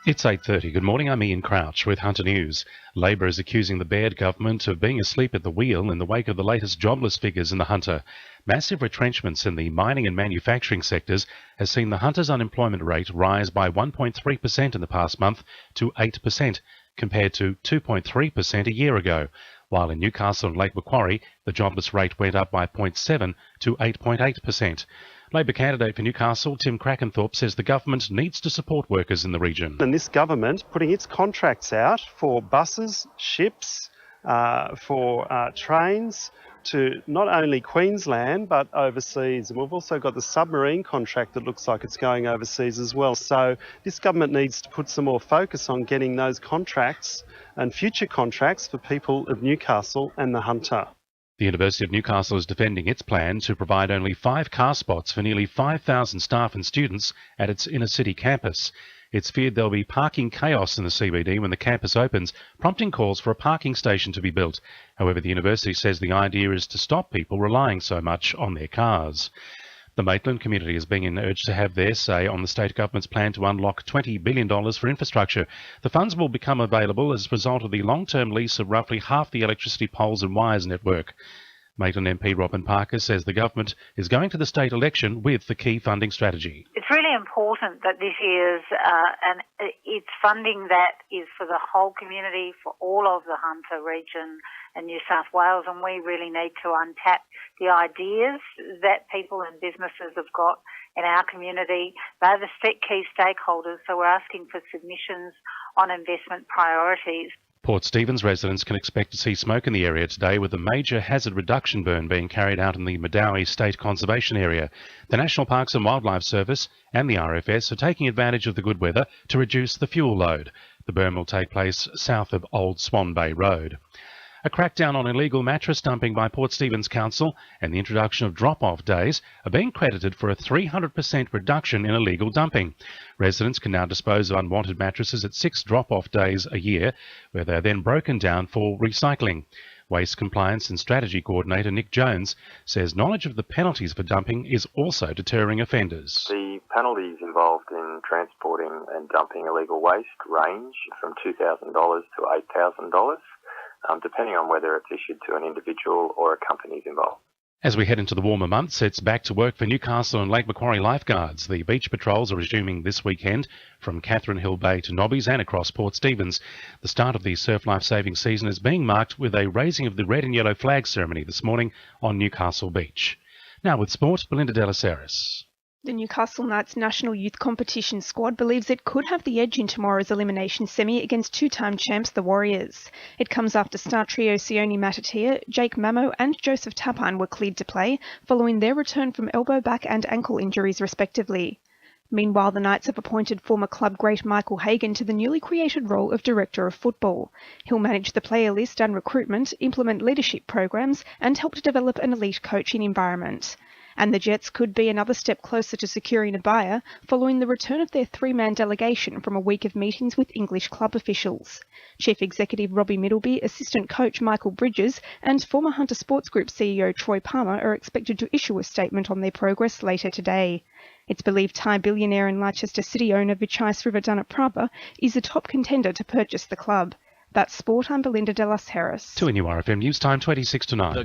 It's 8:30. Good morning, I'm Ian Crouch with Hunter News. Labor is accusing the Baird government of being asleep at the wheel in the wake of the latest jobless figures in the Hunter. Massive retrenchments in the mining and manufacturing sectors has seen the Hunter's unemployment rate rise by 1.3% in the past month to 8%, compared to 2.3% a year ago, while in Newcastle and Lake Macquarie, the jobless rate went up by 0.7 to 8.8%. Labor candidate for Newcastle, Tim Crackenthorpe, says the government needs to support workers in the region. And this government putting its contracts out for buses, ships, for trains to not only Queensland but overseas. And we've also got the submarine contract that looks like it's going overseas as well. So this government needs to put some more focus on getting those contracts and future contracts for people of Newcastle and the Hunter. The University of Newcastle is defending its plan to provide only 5 car spots for nearly 5,000 staff and students at its inner-city campus. It's feared there'll be parking chaos in the CBD when the campus opens, prompting calls for a parking station to be built. However, the university says the idea is to stop people relying so much on their cars. The Maitland community is being urged to have their say on the state government's plan to unlock $20 billion for infrastructure. The funds will become available as a result of the long-term lease of roughly half the electricity poles and wires network. Maitland MP Robin Parker says the government is going to the state election with the key funding strategy. It's really important that this is it's funding that is for the whole community, for all of the Hunter region and New South Wales, and we really need to untap the ideas that people and businesses have got in our community. They're the key stakeholders, so we're asking for submissions on investment priorities. Port Stephens residents can expect to see smoke in the area today, with a major hazard reduction burn being carried out in the Medowie State Conservation Area. The National Parks and Wildlife Service and the RFS are taking advantage of the good weather to reduce the fuel load. The burn will take place south of Old Swan Bay Road. A crackdown on illegal mattress dumping by Port Stephens Council and the introduction of drop-off days are being credited for a 300% reduction in illegal dumping. Residents can now dispose of unwanted mattresses at 6 drop-off days a year, where they are then broken down for recycling. Waste Compliance and Strategy Coordinator Nick Jones says knowledge of the penalties for dumping is also deterring offenders. The penalties involved in transporting and dumping illegal waste range from $2,000 to $8,000. Depending on whether it's issued to an individual or a company involved. As we head into the warmer months, it's back to work for Newcastle and Lake Macquarie lifeguards. The beach patrols are resuming this weekend from Catherine Hill Bay to Nobbies and across Port Stephens. The start of the surf life-saving season is being marked with a raising of the red and yellow flag ceremony this morning on Newcastle Beach. Now with sport, Belinda De La Ceres. The Newcastle Knights National Youth Competition squad believes it could have the edge in tomorrow's elimination semi against two-time champs the Warriors. It comes after star trio Sione Matatia, Jake Mamo and Joseph Tapine were cleared to play, following their return from elbow, back and ankle injuries respectively. Meanwhile, the Knights have appointed former club great Michael Hagan to the newly created role of Director of Football. He'll manage the player list and recruitment, implement leadership programs and help to develop an elite coaching environment. And the Jets could be another step closer to securing a buyer following the return of their 3-man delegation from a week of meetings with English club officials. Chief Executive Robbie Middleby, Assistant Coach Michael Bridges and former Hunter Sports Group CEO Troy Palmer are expected to issue a statement on their progress later today. It's believed Thai billionaire and Leicester City owner Vichai Srivaddhanaprabha is the top contender to purchase the club. That's sport. I'm Belinda De La Ceres. To a new RFM News Time, 26 to 9.